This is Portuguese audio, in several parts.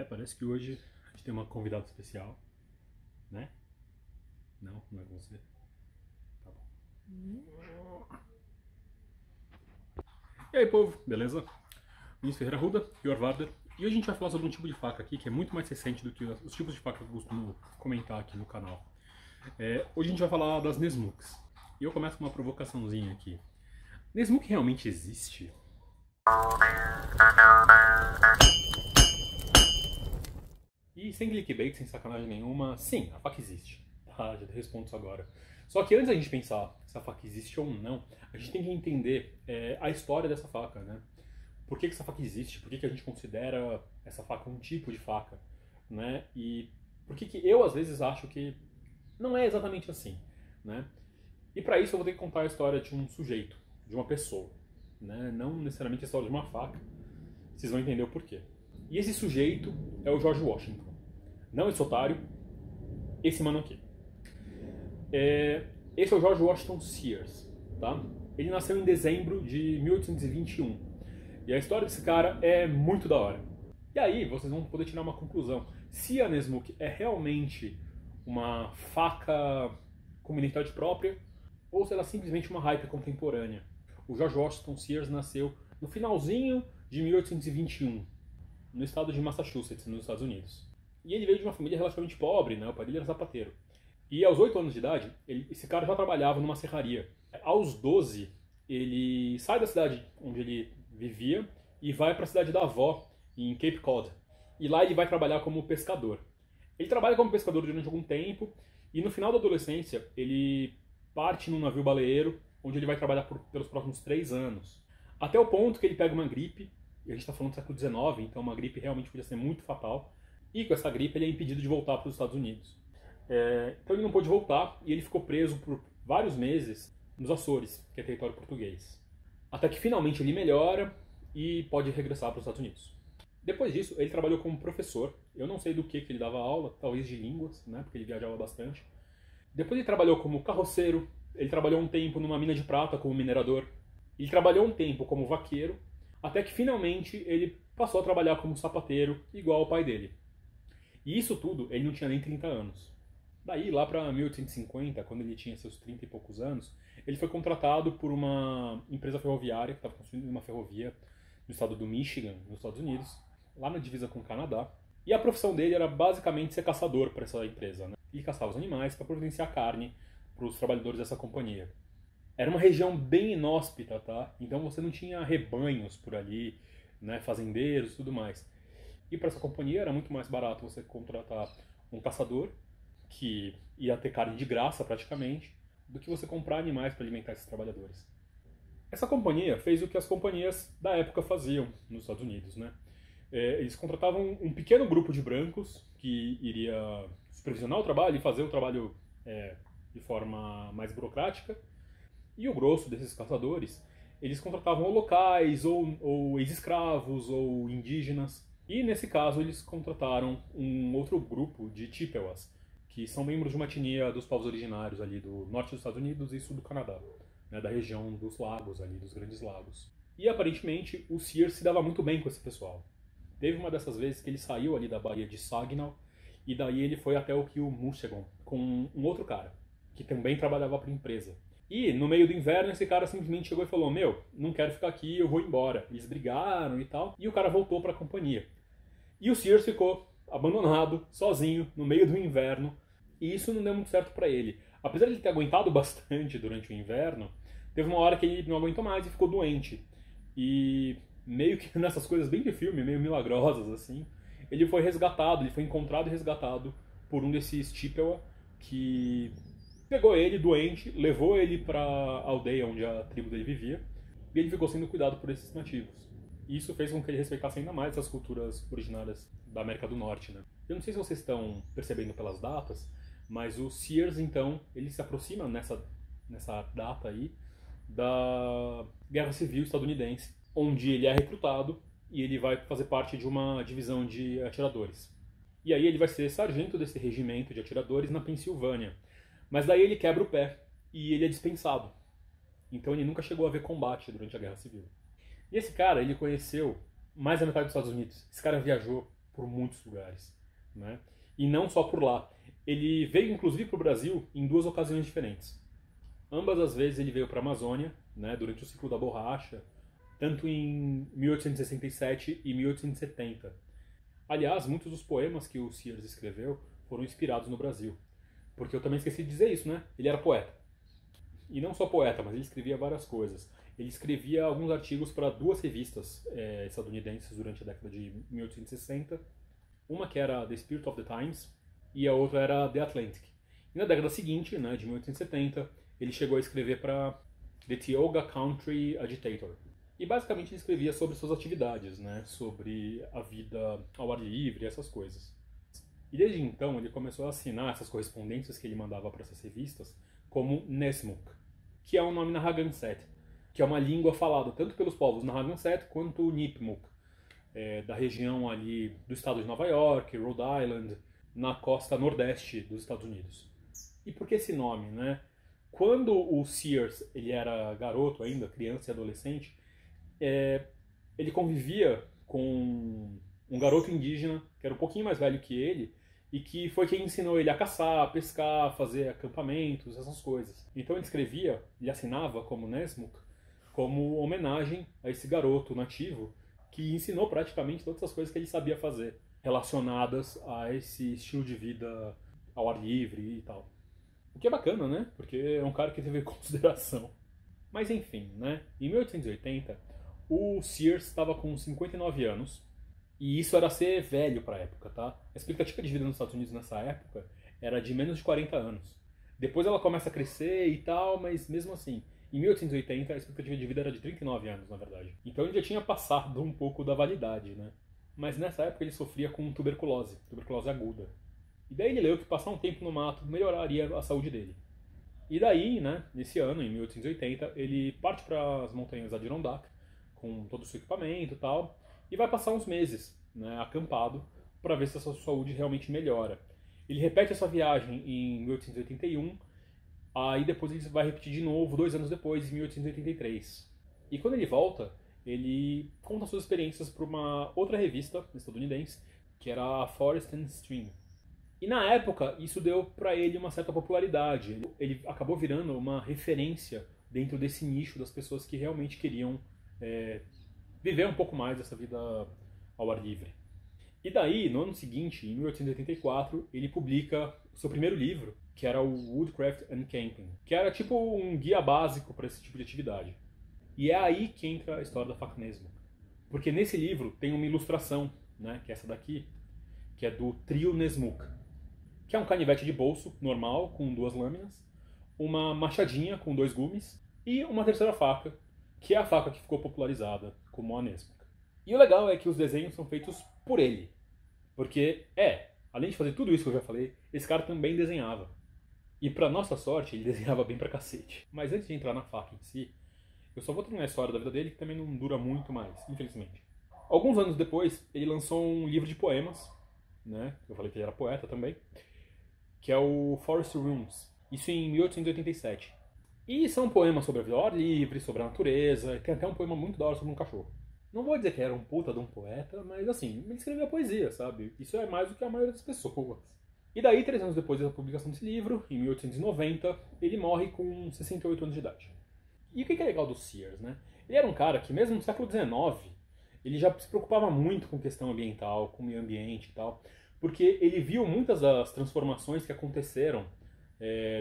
Parece que hoje a gente tem uma convidada especial, né? Não, não é você. Tá bom. E aí, povo, beleza? Vinícius Ferreira Arruda, Pior Varder. E hoje a gente vai falar sobre um tipo de faca aqui que é muito mais recente do que os tipos de faca que eu costumo comentar aqui no canal. Hoje a gente vai falar das Nesmuks. E eu começo com uma provocaçãozinha aqui. Nesmuk realmente existe? E sem clickbait, sem sacanagem nenhuma, sim, a faca existe. Tá, já respondo isso agora. Só que antes da gente pensar se a faca existe ou não, a gente tem que entender a história dessa faca, né? Por que essa faca existe? Por que a gente considera essa faca um tipo de faca? Né? E por que eu, às vezes, acho que não é exatamente assim, né? E para isso eu vou ter que contar a história de um sujeito, de uma pessoa, né? Não necessariamente a história de uma faca. Vocês vão entender o porquê. E esse sujeito é o George Washington. Não esse otário, esse mano aqui. Esse é o George Washington Sears, tá? Ele nasceu em dezembro de 1821. E a história desse cara é muito da hora. E aí vocês vão poder tirar uma conclusão. Se a Nesmuk é realmente uma faca com uma identidade própria, ou se ela é simplesmente uma hype contemporânea. O George Washington Sears nasceu no finalzinho de 1821, no estado de Massachusetts, nos Estados Unidos. E ele veio de uma família relativamente pobre, né? O pai dele era sapateiro. E aos 8 anos de idade, esse cara já trabalhava numa serraria. Aos 12, ele sai da cidade onde ele vivia e vai para a cidade da avó, em Cape Cod. E lá ele vai trabalhar como pescador. Ele trabalha como pescador durante algum tempo e no final da adolescência ele parte num navio baleeiro, onde ele vai trabalhar pelos próximos 3 anos. Até o ponto que ele pega uma gripe, e a gente está falando do século XIX, então uma gripe realmente podia ser muito fatal. E com essa gripe ele é impedido de voltar para os Estados Unidos. Então ele não pôde voltar e ele ficou preso por vários meses nos Açores, que é território português. Até que finalmente ele melhora e pode regressar para os Estados Unidos. Depois disso, ele trabalhou como professor. Eu não sei do que ele dava aula, talvez de línguas, né, porque ele viajava bastante. Depois ele trabalhou como carroceiro, ele trabalhou um tempo numa mina de prata como minerador. Ele trabalhou um tempo como vaqueiro, até que finalmente ele passou a trabalhar como sapateiro, igual ao pai dele. E isso tudo, ele não tinha nem 30 anos. Daí, lá para 1850, quando ele tinha seus 30 e poucos anos, ele foi contratado por uma empresa ferroviária que estava construindo uma ferrovia no estado do Michigan, nos Estados Unidos, lá na divisa com o Canadá. E a profissão dele era basicamente ser caçador para essa empresa, né? Ele caçava os animais para providenciar carne para os trabalhadores dessa companhia. Era uma região bem inóspita, tá? Então você não tinha rebanhos por ali, né? Fazendeiros e tudo mais. E para essa companhia era muito mais barato você contratar um caçador, que ia ter carne de graça praticamente, do que você comprar animais para alimentar esses trabalhadores. Essa companhia fez o que as companhias da época faziam nos Estados Unidos, né? Eles contratavam um pequeno grupo de brancos que iria supervisionar o trabalho e fazer o trabalho de forma mais burocrática, e o grosso desses caçadores, eles contratavam locais, ou ex-escravos, ou indígenas, e nesse caso eles contrataram um outro grupo de Chippewas, que são membros de uma etnia dos povos originários ali do norte dos Estados Unidos e sul do Canadá, né, da região dos lagos ali, dos Grandes Lagos. E aparentemente o Sears se dava muito bem com esse pessoal. Teve uma dessas vezes que ele saiu ali da Baía de Saginaw e daí ele foi até o rio Muskegon com um outro cara, que também trabalhava para a empresa. E no meio do inverno esse cara simplesmente chegou e falou: meu, não quero ficar aqui, eu vou embora. Eles brigaram e tal, e o cara voltou para a companhia. E o Sears ficou abandonado, sozinho, no meio do inverno, e isso não deu muito certo para ele. Apesar de ele ter aguentado bastante durante o inverno, teve uma hora que ele não aguentou mais e ficou doente. E meio que nessas coisas bem de filme, meio milagrosas assim, ele foi resgatado, ele foi encontrado e resgatado por um desses Chippewa que pegou ele doente, levou ele para a aldeia onde a tribo dele vivia, e ele ficou sendo cuidado por esses nativos. E isso fez com que ele respeitasse ainda mais as culturas originárias da América do Norte, né? Eu não sei se vocês estão percebendo pelas datas, mas o Sears, então, ele se aproxima nessa data aí da Guerra Civil estadunidense, onde ele é recrutado e ele vai fazer parte de uma divisão de atiradores. E aí ele vai ser sargento desse regimento de atiradores na Pensilvânia. Mas daí ele quebra o pé e ele é dispensado. Então ele nunca chegou a ver combate durante a Guerra Civil. E esse cara, ele conheceu mais da metade dos Estados Unidos. Esse cara viajou por muitos lugares, né? E não só por lá. Ele veio, inclusive, para o Brasil em 2 ocasiões diferentes. Ambas as vezes ele veio para a Amazônia, né, durante o ciclo da borracha, tanto em 1867 e 1870. Aliás, muitos dos poemas que o Sears escreveu foram inspirados no Brasil. Porque eu também esqueci de dizer isso, né? Ele era poeta. E não só poeta, mas ele escrevia várias coisas. Ele escrevia alguns artigos para 2 revistas estadunidenses durante a década de 1860. Uma que era The Spirit of the Times e a outra era The Atlantic. E na década seguinte, né, de 1870, ele chegou a escrever para The Tioga Country Agitator. E basicamente ele escrevia sobre suas atividades, né, sobre a vida ao ar livre, essas coisas. E desde então ele começou a assinar essas correspondências que ele mandava para essas revistas como Nessmuk, que é um nome Narragansett, que é uma língua falada tanto pelos povos Narragansett quanto Nipmuc, da região ali do estado de Nova York, Rhode Island, na costa nordeste dos Estados Unidos. E por que esse nome, né? Quando o Sears ele era garoto ainda, criança e adolescente, ele convivia com um garoto indígena que era um pouquinho mais velho que ele e que foi quem ensinou ele a caçar, a pescar, a fazer acampamentos, essas coisas. Então ele escrevia, ele assinava como Nessmuk, como homenagem a esse garoto nativo que ensinou praticamente todas as coisas que ele sabia fazer, relacionadas a esse estilo de vida ao ar livre e tal. O que é bacana, né? Porque é um cara que teve consideração. Mas enfim, né? Em 1880, o Sears estava com 59 anos, e isso era ser velho para a época, tá? A expectativa de vida nos Estados Unidos nessa época era de menos de 40 anos. Depois ela começa a crescer e tal, mas mesmo assim, em 1880 a expectativa de vida era de 39 anos, na verdade. Então ele já tinha passado um pouco da validade, né? Mas nessa época ele sofria com tuberculose aguda. E daí ele leu que passar um tempo no mato melhoraria a saúde dele. E daí, né, nesse ano, em 1880, ele parte para as montanhas Adirondack, com todo o seu equipamento e tal, e vai passar uns meses, né, acampado, para ver se a sua saúde realmente melhora. Ele repete essa viagem em 1881, aí depois ele vai repetir de novo 2 anos depois, em 1883. E quando ele volta, ele conta suas experiências para uma outra revista estadunidense, que era a Forest and Stream. E na época, isso deu para ele uma certa popularidade. Ele acabou virando uma referência dentro desse nicho das pessoas que realmente queriam viver um pouco mais dessa vida ao ar livre. E daí, no ano seguinte, em 1884, ele publica o seu primeiro livro, que era o Woodcraft and Camping, que era tipo um guia básico para esse tipo de atividade. E é aí que entra a história da faca Nessmuk. Porque nesse livro tem uma ilustração, né, que é essa daqui, que é do trio Nessmuk, que é um canivete de bolso normal, com 2 lâminas, uma machadinha com 2 gumes e uma terceira faca, que é a faca que ficou popularizada como a Nessmuk. E o legal é que os desenhos são feitos por ele, porque, além de fazer tudo isso que eu já falei, esse cara também desenhava. E pra nossa sorte, ele desenhava bem pra cacete. Mas antes de entrar na faca em si, eu só vou terminar a história da vida dele, que também não dura muito mais, infelizmente. Alguns anos depois, ele lançou um livro de poemas, né? Eu falei que ele era poeta também, que é o Forest Rooms, isso em 1887. E são poemas sobre a vida ao ar livre, sobre a natureza, tem até um poema muito da hora sobre um cachorro. Não vou dizer que era um puta de um poeta, mas assim, ele escrevia poesia, sabe? Isso é mais do que a maioria das pessoas. E daí, 3 anos depois da publicação desse livro, em 1890, ele morre com 68 anos de idade. E o que é legal do Sears, né? Ele era um cara que, mesmo no século XIX, ele já se preocupava muito com questão ambiental, com o meio ambiente e tal, porque ele viu muitas das transformações que aconteceram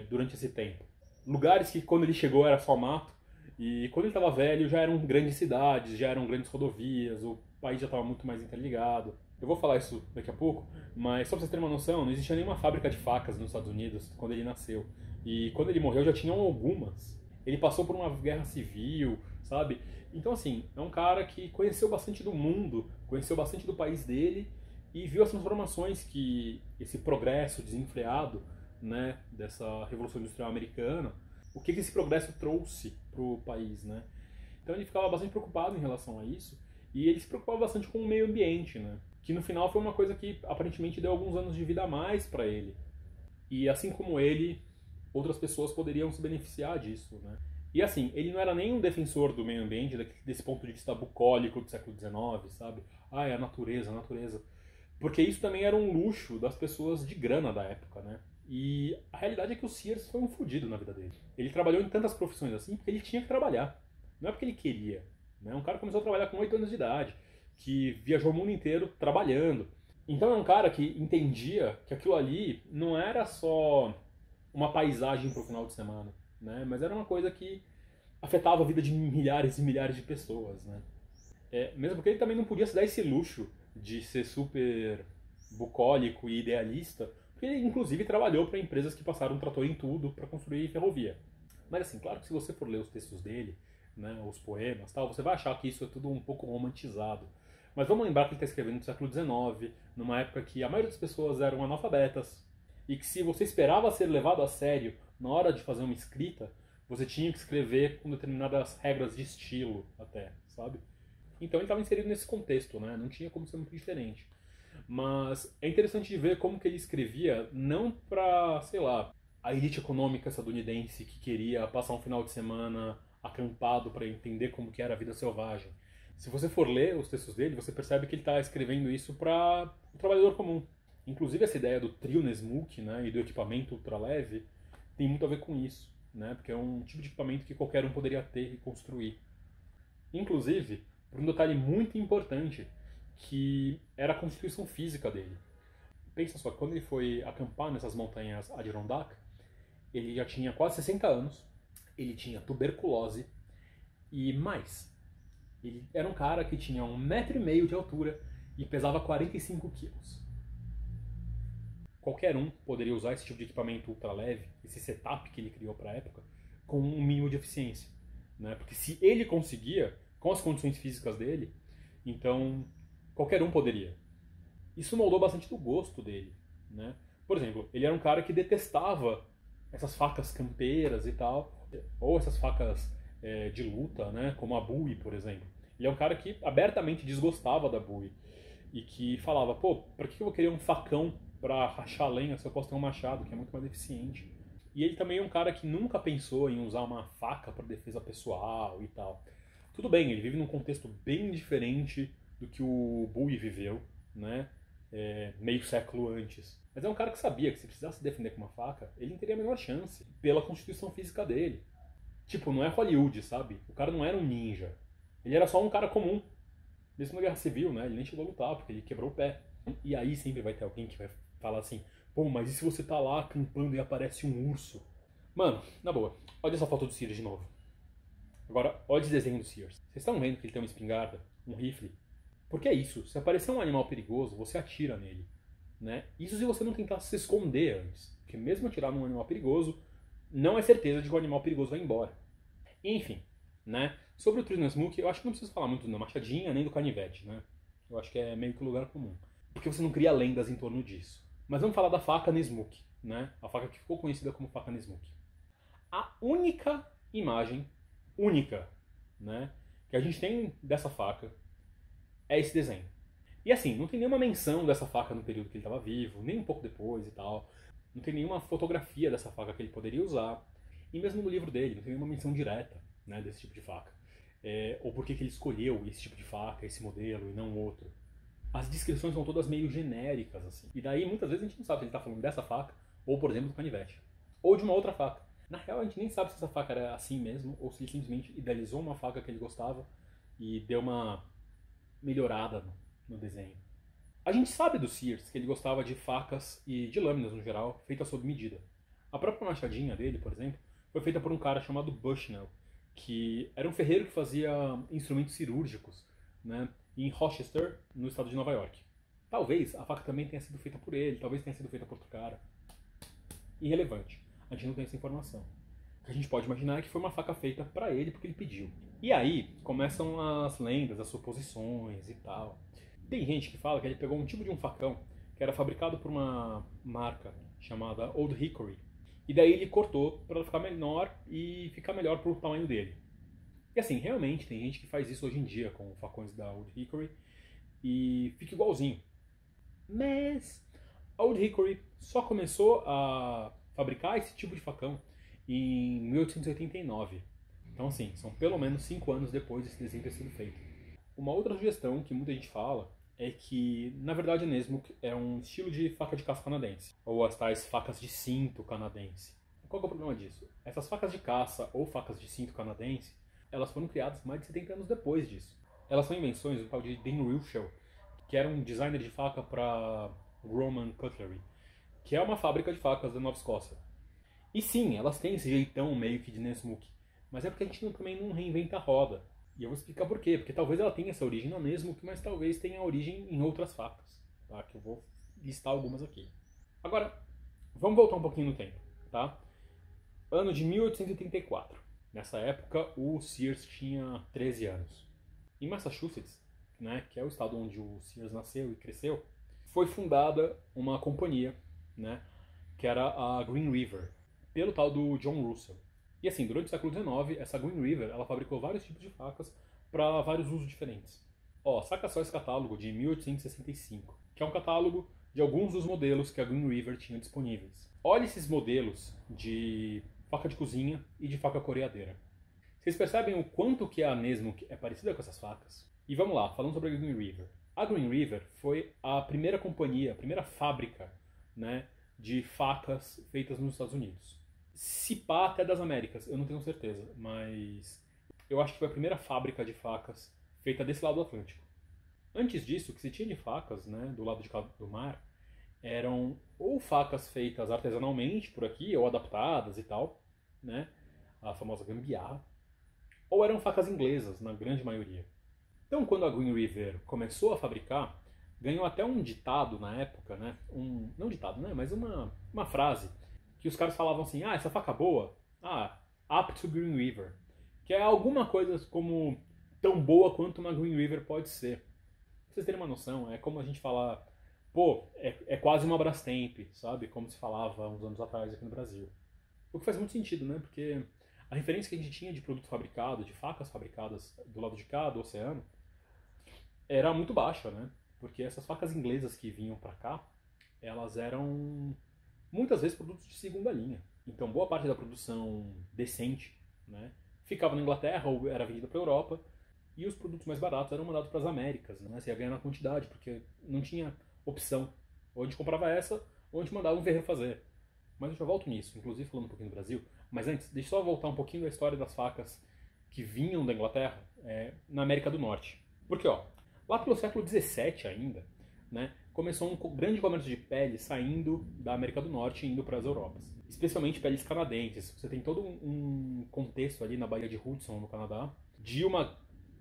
durante esse tempo. Lugares que, quando ele chegou, era só mato, e quando ele estava velho, já eram grandes cidades, já eram grandes rodovias, o país já estava muito mais interligado. Eu vou falar isso daqui a pouco, mas só pra vocês terem uma noção, não existia nenhuma fábrica de facas nos Estados Unidos quando ele nasceu. E quando ele morreu já tinham algumas. Ele passou por uma guerra civil, sabe? Então, assim, é um cara que conheceu bastante do mundo, conheceu bastante do país dele e viu as transformações que esse progresso desenfreado, né, dessa Revolução Industrial Americana, o que esse progresso trouxe pro país, né? Então ele ficava bastante preocupado em relação a isso e ele se preocupava bastante com o meio ambiente, né? Que no final foi uma coisa que aparentemente deu alguns anos de vida a mais para ele. E assim como ele, outras pessoas poderiam se beneficiar disso, né? E assim, ele não era nem um defensor do meio ambiente desse ponto de vista bucólico do século XIX, sabe? É a natureza, a natureza. Porque isso também era um luxo das pessoas de grana da época, né? E a realidade é que o Sears foi um fudido na vida dele. Ele trabalhou em tantas profissões assim porque ele tinha que trabalhar. Não é porque ele queria. Né? Um cara começou a trabalhar com 8 anos de idade, que viajou o mundo inteiro trabalhando. Então é um cara que entendia que aquilo ali não era só uma paisagem para o final de semana, né? Mas era uma coisa que afetava a vida de milhares e milhares de pessoas, né? Mesmo porque ele também não podia se dar esse luxo de ser super bucólico e idealista, porque ele inclusive trabalhou para empresas que passaram trator em tudo para construir ferrovia. Mas assim, claro que se você for ler os textos dele, né, os poemas, tal, você vai achar que isso é tudo um pouco romantizado. Mas vamos lembrar que ele está escrevendo no século XIX, numa época que a maioria das pessoas eram analfabetas, e que se você esperava ser levado a sério na hora de fazer uma escrita, você tinha que escrever com determinadas regras de estilo, até, sabe? Então ele estava inserido nesse contexto, né? Não tinha como ser muito diferente. Mas é interessante de ver como que ele escrevia, não para, sei lá, a elite econômica estadunidense que queria passar um final de semana acampado para entender como que era a vida selvagem. Se você for ler os textos dele, você percebe que ele está escrevendo isso para o trabalhador comum. Inclusive essa ideia do trio Nesmuk, né, e do equipamento ultraleve tem muito a ver com isso, né? Porque é um tipo de equipamento que qualquer um poderia ter e construir. Inclusive, por um detalhe muito importante, que era a constituição física dele. Pensa só, quando ele foi acampar nessas montanhas Adirondack, ele já tinha quase 60 anos, ele tinha tuberculose e mais. Ele era um cara que tinha 1,5 m de altura e pesava 45 quilos. Qualquer um poderia usar esse tipo de equipamento ultraleve, esse setup que ele criou para a época, com um mínimo de eficiência. Né? Porque se ele conseguia, com as condições físicas dele, então qualquer um poderia. Isso moldou bastante do gosto dele. Né? Por exemplo, ele era um cara que detestava essas facas campeiras e tal, ou essas facas de luta, né? Como a Bowie, por exemplo. Ele é um cara que abertamente desgostava da Bowie e que falava, pô, pra que eu vou querer um facão pra rachar lenha se eu posso ter um machado, que é muito mais eficiente? E ele também é um cara que nunca pensou em usar uma faca para defesa pessoal e tal. Tudo bem, ele vive num contexto bem diferente do que o Bowie viveu, né? Meio século antes. Mas é um cara que sabia que se precisasse defender com uma faca, ele não teria a menor chance, pela constituição física dele. Tipo, não é Hollywood, sabe? O cara não era um ninja. Ele era só um cara comum. Mesmo na Guerra Civil, né? Ele nem chegou a lutar, porque ele quebrou o pé. E aí sempre vai ter alguém que vai falar assim, pô, mas e se você tá lá acampando e aparece um urso? Mano, na boa, olha essa foto do Sears de novo. Agora, olha esse desenho do Sears. Vocês estão vendo que ele tem uma espingarda, um rifle? Porque é isso, se aparecer um animal perigoso, você atira nele. Né? Isso se você não tentar se esconder antes. Porque mesmo atirar num animal perigoso, não é certeza de que o animal perigoso vai embora. Enfim, né? Sobre o trio Nesmuk, eu acho que não preciso falar muito da machadinha nem do canivete, né? Eu acho que é meio que o lugar comum. Porque você não cria lendas em torno disso. Mas vamos falar da faca Nesmuk, né? A faca que ficou conhecida como faca Nesmuk. A única imagem, única, né, que a gente tem dessa faca é esse desenho. E assim, não tem nenhuma menção dessa faca no período que ele estava vivo, nem um pouco depois e tal. Não tem nenhuma fotografia dessa faca que ele poderia usar. E mesmo no livro dele, não tem nenhuma menção direta, né, desse tipo de faca. Ou por que ele escolheu esse tipo de faca, esse modelo e não outro. As descrições são todas meio genéricas, assim. E daí, muitas vezes, a gente não sabe se ele está falando dessa faca, ou, por exemplo, do canivete. Ou de uma outra faca. Na real, a gente nem sabe se essa faca era assim mesmo, ou se ele simplesmente idealizou uma faca que ele gostava e deu uma melhorada no desenho. A gente sabe do Sears que ele gostava de facas e de lâminas, no geral, feitas sob medida. A própria machadinha dele, por exemplo, foi feita por um cara chamado Bushnell, que era um ferreiro que fazia instrumentos cirúrgicos, né, em Rochester, no estado de Nova York. Talvez a faca também tenha sido feita por ele, talvez tenha sido feita por outro cara. Irrelevante. A gente não tem essa informação. O que a gente pode imaginar é que foi uma faca feita para ele porque ele pediu. E aí começam as lendas, as suposições e tal. Tem gente que fala que ele pegou um tipo de um facão que era fabricado por uma marca chamada Old Hickory. E daí ele cortou para ficar menor e ficar melhor pro tamanho dele. E assim, realmente tem gente que faz isso hoje em dia com facões da Old Hickory e fica igualzinho. Mas a Old Hickory só começou a fabricar esse tipo de facão em 1889. Então assim, são pelo menos 5 anos depois desse desenho ter sido feito. Uma outra sugestão que muita gente fala é que, na verdade, a Nessmuk é um estilo de faca de caça canadense, ou as tais facas de cinto canadense. Qual que é o problema disso? Essas facas de caça ou facas de cinto canadense, elas foram criadas mais de 70 anos depois disso. Elas são invenções do tal de Dan Ruschel, que era um designer de faca para Roman Cutlery, que é uma fábrica de facas da Nova Escócia. E sim, elas têm esse jeitão meio que de Nessmuk, mas é porque a gente também não reinventa a roda. E eu vou explicar por quê. Porque talvez ela tenha essa origem na Nessmuk, mas talvez tenha origem em outras facas, tá? Que eu vou listar algumas aqui. Agora, vamos voltar um pouquinho no tempo, tá? Ano de 1834. Nessa época, o Sears tinha 13 anos. Em Massachusetts, né, que é o estado onde o Sears nasceu e cresceu, foi fundada uma companhia, né, que era a Green River, pelo tal do John Russell. E assim, durante o século XIX, essa Green River, ela fabricou vários tipos de facas para vários usos diferentes. Ó, saca só esse catálogo de 1865, que é um catálogo de alguns dos modelos que a Green River tinha disponíveis. Olha esses modelos de faca de cozinha e de faca coreadeira. Vocês percebem o quanto que a Nessmuk é parecida com essas facas? E vamos lá, falando sobre a Green River. A Green River foi a primeira companhia, a primeira fábrica, né, de facas feitas nos Estados Unidos. Se pá até das Américas, eu não tenho certeza, mas eu acho que foi a primeira fábrica de facas feita desse lado do Atlântico. Antes disso, o que se tinha de facas, né, do lado de cá do mar, eram ou facas feitas artesanalmente por aqui, ou adaptadas e tal, né, a famosa gambiarra, ou eram facas inglesas, na grande maioria. Então, quando a Green River começou a fabricar, ganhou até um ditado na época, né, não ditado, né, mas uma frase, que os caras falavam assim, essa faca boa, up to Green River, que é alguma coisa como tão boa quanto uma Green River pode ser. Pra vocês terem uma noção, é como a gente falar, é quase uma Brastemp, sabe? Como se falava uns anos atrás aqui no Brasil. O que faz muito sentido, né? Porque a referência que a gente tinha de produto fabricado, de facas fabricadas do lado de cá, do oceano, era muito baixa, né? Porque essas facas inglesas que vinham pra cá, elas eram muitas vezes produtos de segunda linha. Então boa parte da produção decente, né, ficava na Inglaterra ou era vendida para a Europa, e os produtos mais baratos eram mandados para as Américas, né? Você ia ganhar na quantidade, porque não tinha opção. Ou a gente comprava essa, ou a gente mandava um ferreiro fazer. Mas eu já volto nisso, inclusive falando um pouquinho do Brasil. Mas antes, deixa eu só voltar um pouquinho da história das facas que vinham da Inglaterra na América do Norte. Porque, ó, lá pelo século XVII ainda, né, começou um grande comércio de peles saindo da América do Norte e indo para as Europas. Especialmente peles canadenses. Você tem todo um contexto ali na Baía de Hudson, no Canadá, de uma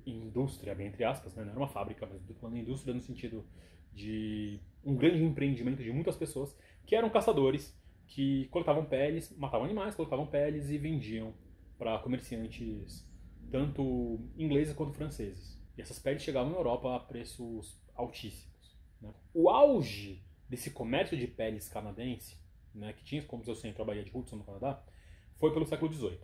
indústria, bem entre aspas, né, não era uma fábrica, mas estou falando indústria no sentido de um grande empreendimento de muitas pessoas que eram caçadores, que coletavam peles, matavam animais, coletavam peles e vendiam para comerciantes tanto ingleses quanto franceses. E essas peles chegavam na Europa a preços altíssimos, né? O auge desse comércio de peles canadense, né, que tinha como seu centro a Baía de Hudson, no Canadá, foi pelo século XVIII.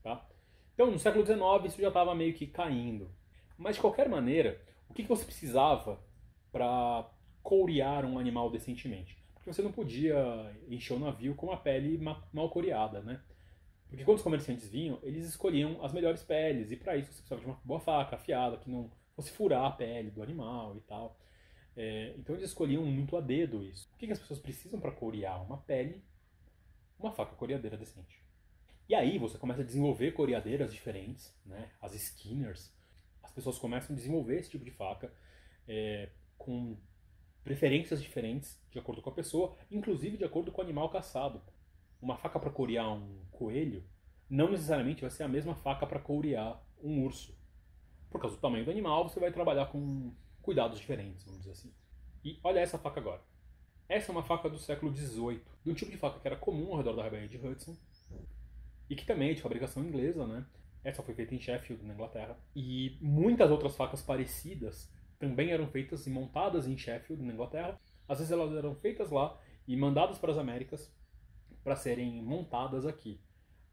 Tá? Então, no século XIX, isso já estava meio que caindo. Mas, de qualquer maneira, o que você precisava para courear um animal decentemente? Porque você não podia encher o navio com a pele mal coreada, né? Porque quando os comerciantes vinham, eles escolhiam as melhores peles, e para isso você precisava de uma boa faca afiada, que não fosse furar a pele do animal e tal. Então eles escolhiam muito a dedo isso. O que as pessoas precisam para corear uma pele? Uma faca coreadeira decente. E aí você começa a desenvolver coreadeiras diferentes, né? As Skinners. As pessoas começam a desenvolver esse tipo de faca com preferências diferentes de acordo com a pessoa, inclusive de acordo com o animal caçado. Uma faca para corear um coelho não necessariamente vai ser a mesma faca para corear um urso. Por causa do tamanho do animal, você vai trabalhar com cuidados diferentes, vamos dizer assim. E olha essa faca agora. Essa é uma faca do século XVIII, de um tipo de faca que era comum ao redor da Baía de Hudson, e que também é de fabricação inglesa, né? Essa foi feita em Sheffield, na Inglaterra. E muitas outras facas parecidas também eram feitas e montadas em Sheffield, na Inglaterra. Às vezes elas eram feitas lá e mandadas para as Américas para serem montadas aqui.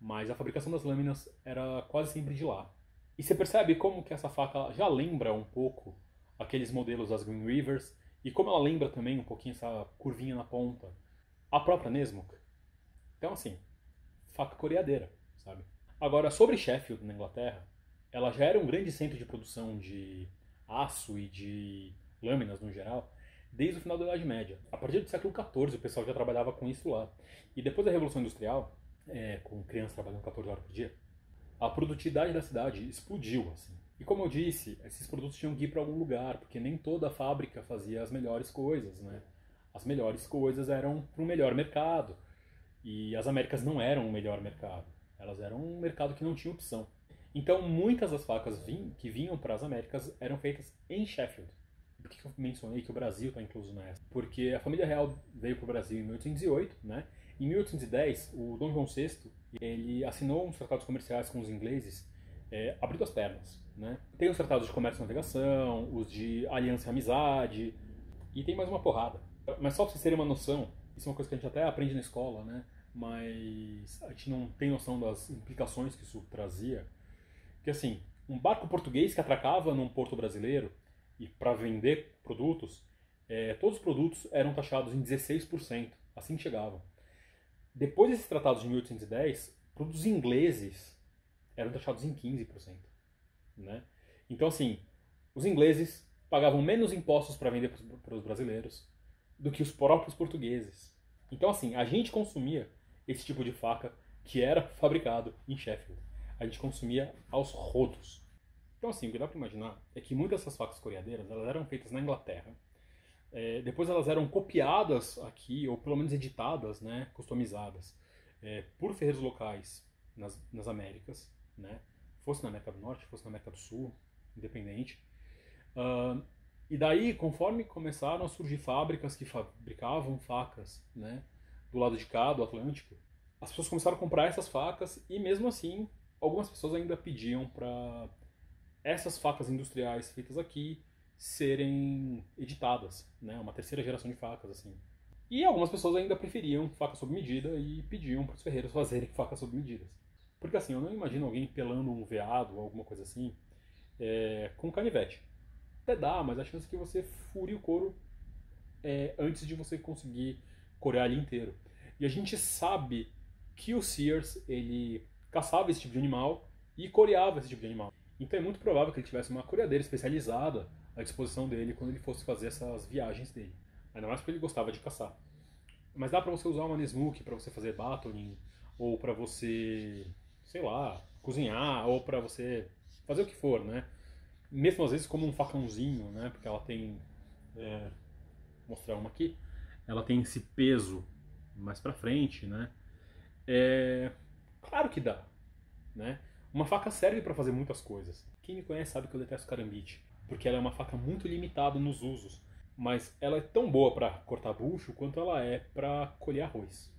Mas a fabricação das lâminas era quase sempre de lá. E você percebe como que essa faca já lembra um pouco aqueles modelos das Green Rivers, e como ela lembra também um pouquinho essa curvinha na ponta, a própria Nessmuk. Então assim, faca coreadeira, sabe? Agora, sobre Sheffield, na Inglaterra, ela já era um grande centro de produção de aço e de lâminas no geral, desde o final da Idade Média. A partir do século XIV o pessoal já trabalhava com isso lá. E depois da Revolução Industrial, com crianças trabalhando 14 horas por dia, a produtividade da cidade explodiu, assim. E como eu disse, esses produtos tinham que ir para algum lugar, porque nem toda fábrica fazia as melhores coisas, né? As melhores coisas eram para um melhor mercado. E as Américas não eram o melhor mercado. Elas eram um mercado que não tinha opção. Então, muitas das facas que vinham para as Américas eram feitas em Sheffield. Por que eu mencionei que o Brasil está incluso nessa? Porque a família real veio para o Brasil em 1808, né? Em 1810, o Dom João VI, ele assinou uns tratados comerciais com os ingleses, abrindo as pernas, né? Tem os tratados de comércio e navegação, os de aliança e amizade, e tem mais uma porrada. Mas só para vocês terem uma noção, isso é uma coisa que a gente até aprende na escola, né? Mas a gente não tem noção das implicações que isso trazia. Que assim, um barco português que atracava num porto brasileiro e para vender produtos, todos os produtos eram taxados em 16%, assim que chegavam. Depois desses tratados de 1810, produtos ingleses eram taxados em 15%. Né? Então, assim, os ingleses pagavam menos impostos para vender para os brasileiros do que os próprios portugueses. Então, assim, a gente consumia esse tipo de faca que era fabricado em Sheffield. A gente consumia aos rodos. Então, assim, o que dá para imaginar é que muitas dessas facas coreadeiras elas eram feitas na Inglaterra. Depois elas eram copiadas aqui, ou pelo menos editadas, né, customizadas, por ferreiros locais nas Américas, né, fosse na América do Norte, fosse na América do Sul, independente. E daí, conforme começaram a surgir fábricas que fabricavam facas, né, do lado de cá, do Atlântico, as pessoas começaram a comprar essas facas e mesmo assim, algumas pessoas ainda pediam para essas facas industriais feitas aqui serem editadas, né, uma terceira geração de facas, assim. E algumas pessoas ainda preferiam facas sob medida e pediam para os ferreiros fazerem facas sob medidas. Porque assim, eu não imagino alguém pelando um veado ou alguma coisa assim com canivete. Até dá, mas a chance é que você fure o couro antes de você conseguir corear ele inteiro. E a gente sabe que o Sears, ele caçava esse tipo de animal e coreava esse tipo de animal. Então é muito provável que ele tivesse uma coreadeira especializada à disposição dele quando ele fosse fazer essas viagens dele. Ainda mais porque ele gostava de caçar. Mas dá pra você usar uma Nesmuk pra você fazer battling, ou pra você, sei lá, cozinhar, ou pra você fazer o que for, né? Mesmo às vezes como um facãozinho, né? Porque ela tem, vou mostrar uma aqui, ela tem esse peso mais pra frente, né? Claro que dá, né? Uma faca serve para fazer muitas coisas. Quem me conhece sabe que eu detesto carambite, porque ela é uma faca muito limitada nos usos, mas ela é tão boa para cortar bucho quanto ela é para colher arroz.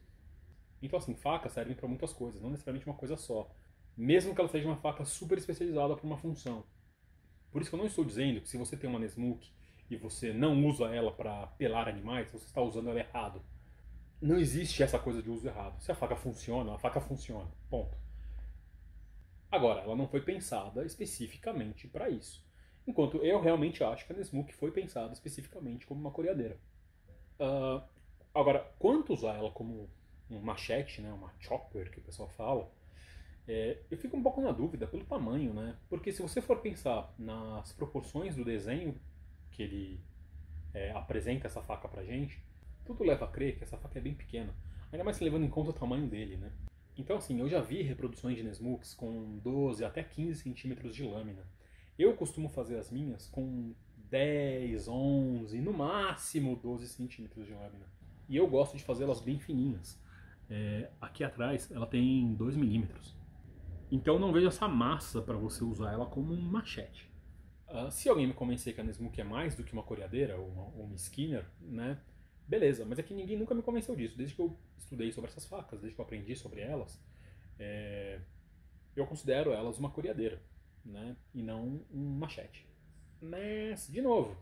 Então assim, facas servem para muitas coisas, não necessariamente uma coisa só, mesmo que ela seja uma faca super especializada para uma função. Por isso que eu não estou dizendo que se você tem uma Nesmuk e você não usa ela para pelar animais, você está usando ela errado. Não existe essa coisa de uso errado. Se a faca funciona, ponto. Agora, ela não foi pensada especificamente para isso. Enquanto eu realmente acho que a Nesmuk foi pensada especificamente como uma coreadeira. Agora, quanto usar ela como um machete, né, uma chopper que o pessoal fala, eu fico um pouco na dúvida pelo tamanho, né? Porque se você for pensar nas proporções do desenho que ele apresenta essa faca pra gente, tudo leva a crer que essa faca é bem pequena. Ainda mais levando em conta o tamanho dele, né? Então, assim, eu já vi reproduções de Nesmuks com 12 até 15 centímetros de lâmina. Eu costumo fazer as minhas com 10, 11, no máximo 12 centímetros de lâmina. E eu gosto de fazê-las bem fininhas. Aqui atrás ela tem 2 milímetros. Então não vejo essa massa para você usar ela como um machete. Se alguém me convencer que a Nesmuk é mais do que uma coreadeira ou uma Skinner, né? Beleza, mas é que ninguém nunca me convenceu disso. Desde que eu estudei sobre essas facas, desde que eu aprendi sobre elas, eu considero elas uma coreadeira, né? E não um machete. Mas, de novo,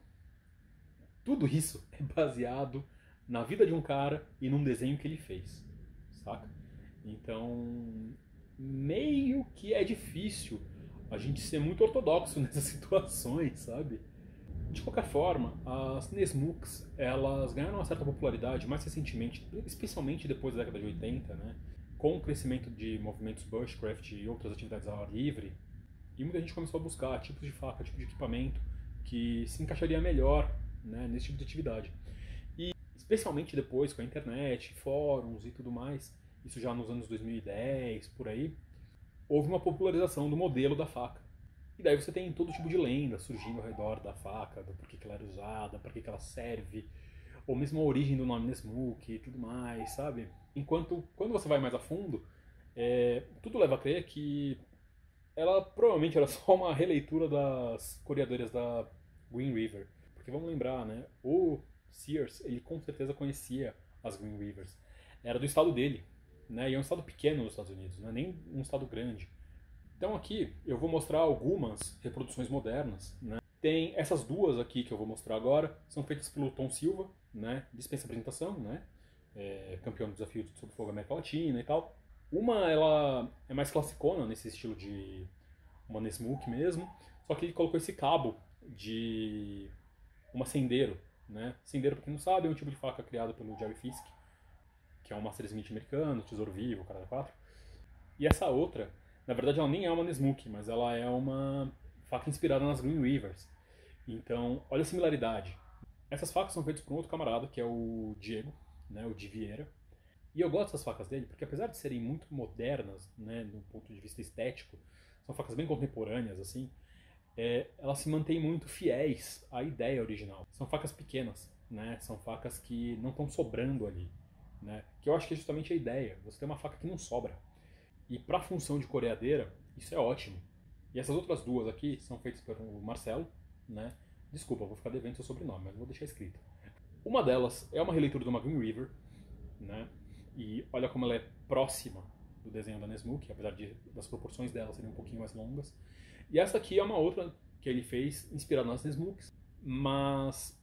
tudo isso é baseado na vida de um cara e num desenho que ele fez, saca? Então, meio que é difícil a gente ser muito ortodoxo nessas situações, sabe? De qualquer forma, as Nesmuks, elas ganharam uma certa popularidade mais recentemente, especialmente depois da década de 80, né? Com o crescimento de movimentos bushcraft e outras atividades ao ar livre, e muita gente começou a buscar tipos de faca, tipo de equipamento que se encaixaria melhor né, nesse tipo de atividade. E especialmente depois com a internet, fóruns e tudo mais, isso já nos anos 2010, por aí, houve uma popularização do modelo da faca. E daí você tem todo tipo de lenda surgindo ao redor da faca, do porquê que ela era usada, para que ela serve, ou mesmo a origem do nome Nesmuk e tudo mais, sabe? Enquanto, quando você vai mais a fundo, tudo leva a crer que ela provavelmente era só uma releitura das coreadoras da Green River. Porque vamos lembrar, né? O Sears, ele com certeza conhecia as Green Rivers. Era do estado dele, né? E é um estado pequeno nos Estados Unidos, não é nem um estado grande. Então aqui eu vou mostrar algumas reproduções modernas, né? Tem essas duas aqui que eu vou mostrar agora, são feitas pelo Tom Silva, né? Dispensa apresentação, né? Campeão do desafio sobre fogo América Latina e tal. Uma, ela é mais classicona, nesse estilo de uma Nesmuk mesmo, só que ele colocou esse cabo de uma Sendero, né? Sendero, pra quem não sabe, é um tipo de faca criada pelo Jerry Fisk, que é um Master Smith americano, tesouro vivo, cara da 4. E essa outra, na verdade ela nem é uma Nesmuk, mas ela é uma faca inspirada nas Green Rivers. Então, olha a similaridade. Essas facas são feitas por um outro camarada, que é o Diego, né, o Di Vieira. E eu gosto das facas dele, porque apesar de serem muito modernas, né, do ponto de vista estético, são facas bem contemporâneas, assim, elas se mantêm muito fiéis à ideia original. São facas pequenas, né, são facas que não estão sobrando ali, né, que eu acho que é justamente a ideia, você tem uma faca que não sobra. E para a função de coreadeira, isso é ótimo. E essas outras duas aqui são feitas pelo Marcelo, né, desculpa, eu vou ficar devendo seu sobrenome, mas vou deixar escrito. Uma delas é uma releitura de uma Green River, né? E olha como ela é próxima do desenho da Nesmuk, apesar das proporções dela serem um pouquinho mais longas. E essa aqui é uma outra que ele fez inspirada nas Nesmuks, mas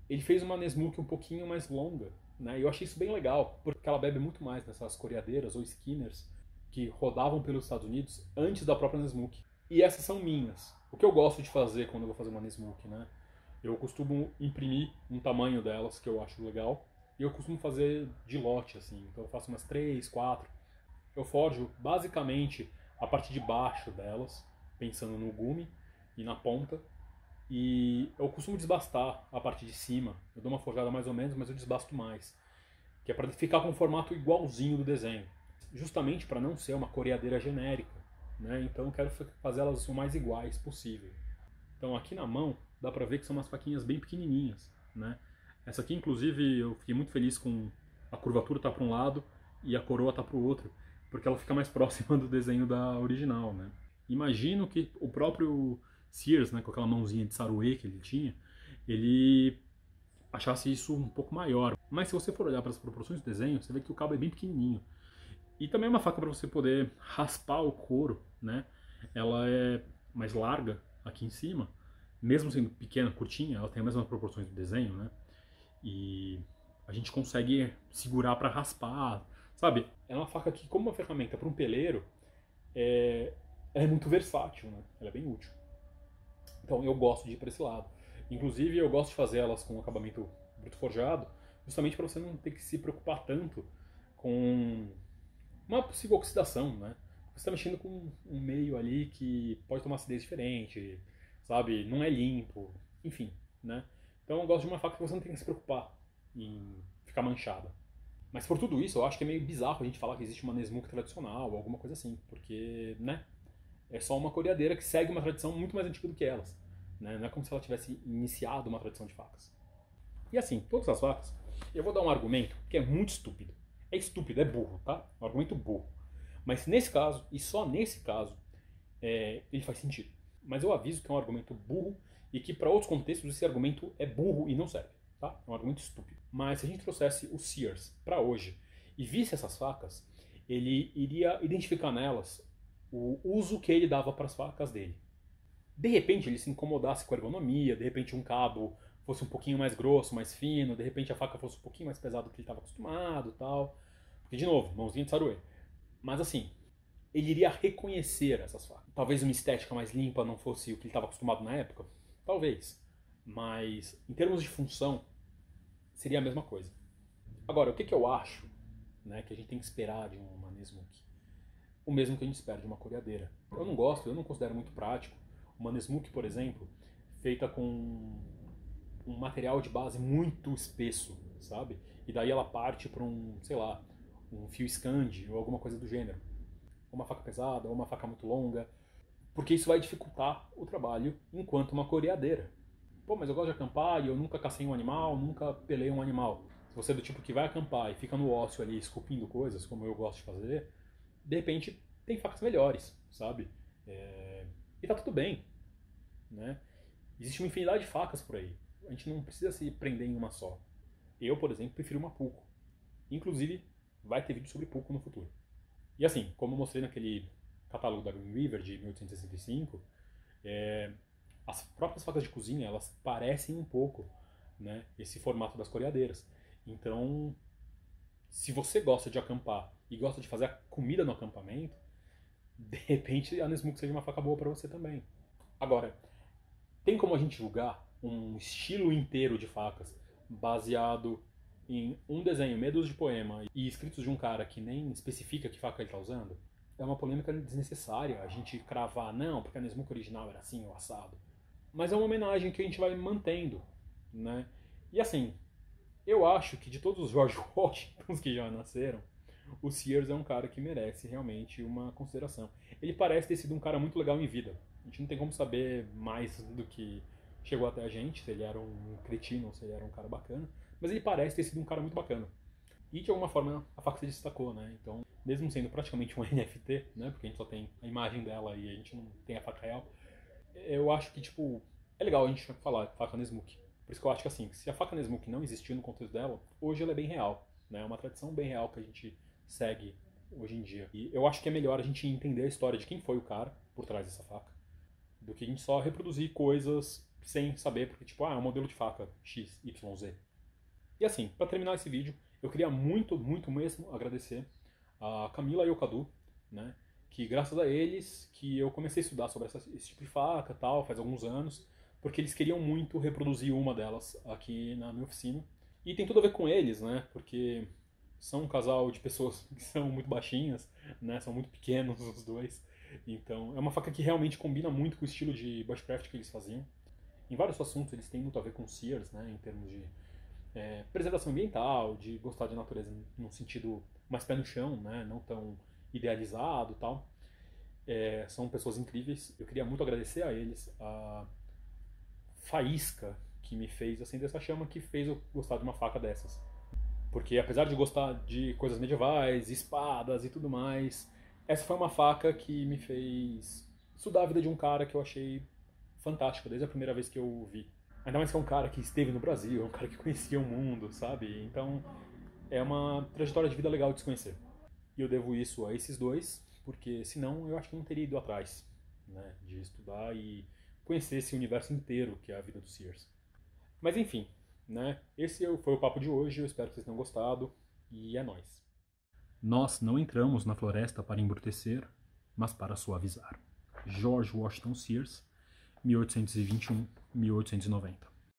ele fez uma Nesmuk um pouquinho mais longa, né? E eu achei isso bem legal, porque ela bebe muito mais dessas coreadeiras ou skinners que rodavam pelos Estados Unidos antes da própria Nesmuk. E essas são minhas. O que eu gosto de fazer quando eu vou fazer uma Nesmuk, né? Eu costumo imprimir um tamanho delas que eu acho legal. E eu costumo fazer de lote, assim. Então eu faço umas 3, 4. Eu forjo basicamente a parte de baixo delas, pensando no gume e na ponta. E eu costumo desbastar a parte de cima. Eu dou uma forjada mais ou menos, mas eu desbasto mais. Que é para ficar com um formato igualzinho do desenho. Justamente para não ser uma coreadeira genérica, né? Então eu quero fazer elas o mais iguais possível. Então aqui na mão dá pra ver que são umas faquinhas bem pequenininhas, né? Essa aqui, inclusive, eu fiquei muito feliz com a curvatura tá para um lado e a coroa tá para o outro, porque ela fica mais próxima do desenho da original, né? Imagino que o próprio Sears, né, com aquela mãozinha de saruê que ele tinha, ele achasse isso um pouco maior. Mas se você for olhar para as proporções do desenho, você vê que o cabo é bem pequenininho. E também é uma faca para você poder raspar o couro, né? Ela é mais larga aqui em cima, mesmo sendo pequena, curtinha, ela tem as mesmas proporções do desenho, né? E a gente consegue segurar para raspar, sabe? É uma faca que, como uma ferramenta para um peleiro, ela é muito versátil, né? Ela é bem útil. Então eu gosto de ir para esse lado. Inclusive eu gosto de fazer elas com acabamento bruto forjado, justamente para você não ter que se preocupar tanto com uma possível oxidação, né? Você está mexendo com um meio ali que pode tomar acidez diferente, sabe? Não é limpo, enfim, né? Então eu gosto de uma faca que você não tem que se preocupar em ficar manchada. Mas por tudo isso, eu acho que é meio bizarro a gente falar que existe uma Nesmuk tradicional ou alguma coisa assim, porque, né? É só uma coreadeira que segue uma tradição muito mais antiga do que elas, né? Não é como se ela tivesse iniciado uma tradição de facas. E assim, todas as facas, eu vou dar um argumento que é muito estúpido. É estúpido, é burro, tá? Um argumento burro. Mas nesse caso, e só nesse caso, ele faz sentido. Mas eu aviso que é um argumento burro e que para outros contextos esse argumento é burro e não serve, tá? É um argumento estúpido. Mas se a gente trouxesse o Sears para hoje e visse essas facas, ele iria identificar nelas o uso que ele dava para as facas dele. De repente ele se incomodasse com a ergonomia, de repente um cabo fosse um pouquinho mais grosso, mais fino, de repente a faca fosse um pouquinho mais pesada do que ele estava acostumado, tal. Porque de novo, mãozinha de saruê. Mas assim, ele iria reconhecer essas facas. Talvez uma estética mais limpa não fosse o que ele estava acostumado na época, talvez. Mas em termos de função, seria a mesma coisa. Agora, o que eu acho, né, que a gente tem que esperar de uma Nesmuk? O mesmo que a gente espera de uma coreadeira. Eu não considero muito prático uma Nesmuk, por exemplo, feita com um material de base muito espesso, sabe? E daí ela parte para um, sei lá, um fio Scandi ou alguma coisa do gênero. Uma faca pesada, ou uma faca muito longa, porque isso vai dificultar o trabalho enquanto uma coreadeira. Pô, mas eu gosto de acampar e eu nunca cacei um animal, nunca pelei um animal. Se você é do tipo que vai acampar e fica no ócio ali esculpindo coisas, como eu gosto de fazer, de repente tem facas melhores, sabe? E tá tudo bem, né? Existe uma infinidade de facas por aí. A gente não precisa se prender em uma só. Eu, por exemplo, prefiro uma Puco. Inclusive, vai ter vídeo sobre Puco no futuro. E assim, como eu mostrei naquele catálogo da Green River de 1865, as próprias facas de cozinha, elas parecem um pouco, né, esse formato das coreadeiras. Então, se você gosta de acampar e gosta de fazer a comida no acampamento, de repente a Nesmuk seja uma faca boa para você também. Agora, tem como a gente julgar um estilo inteiro de facas baseado em um desenho, medos de poema e escritos de um cara que nem especifica que faca ele está usando? É uma polêmica desnecessária a gente cravar, não, porque a Nesmuk original era assim, o assado. Mas é uma homenagem que a gente vai mantendo, né? E assim, eu acho que de todos os George Washingtons que já nasceram, o Sears é um cara que merece realmente uma consideração. Ele parece ter sido um cara muito legal em vida. A gente não tem como saber mais do que chegou até a gente, se ele era um cretino ou se ele era um cara bacana, mas ele parece ter sido um cara muito bacana. E de alguma forma a faca se destacou, né? Então, mesmo sendo praticamente um NFT, né? Porque a gente só tem a imagem dela e a gente não tem a faca real, eu acho que, tipo, é legal a gente falar faca Nesmuk. Por isso que eu acho que, assim, se a faca Nesmuk não existiu no contexto dela, hoje ela é bem real, né? É uma tradição bem real que a gente segue hoje em dia. E eu acho que é melhor a gente entender a história de quem foi o cara por trás dessa faca, do que a gente só reproduzir coisas sem saber, porque, tipo, é um modelo de faca X, Y, Z. E assim, para terminar esse vídeo, eu queria muito, muito mesmo agradecer a Camila e o Cadu, né? Que graças a eles que eu comecei a estudar sobre esse tipo de faca tal, faz alguns anos, porque eles queriam muito reproduzir uma delas aqui na minha oficina. E tem tudo a ver com eles, né? Porque são um casal de pessoas que são muito baixinhas, né? São muito pequenos os dois. Então é uma faca que realmente combina muito com o estilo de bushcraft que eles faziam. Em vários assuntos eles têm muito a ver com Sears, né? Em termos de preservação ambiental, de gostar de natureza num sentido mais pé no chão, né? Não tão idealizado e tal. São pessoas incríveis. Eu queria muito agradecer a eles a faísca que me fez acender essa chama, que fez eu gostar de uma faca dessas. Porque apesar de gostar de coisas medievais, espadas e tudo mais, essa foi uma faca que me fez estudar a vida de um cara que eu achei fantástico desde a primeira vez que eu vi. Ainda mais que é um cara que esteve no Brasil, é um cara que conhecia o mundo, sabe? Então é uma trajetória de vida legal de se conhecer. E eu devo isso a esses dois, porque senão eu acho que não teria ido atrás, né, de estudar e conhecer esse universo inteiro que é a vida do Sears. Mas enfim, né, esse foi o papo de hoje, eu espero que vocês tenham gostado e é nóis. Nós não entramos na floresta para embrutecer, mas para suavizar. George Washington Sears, 1821-1890.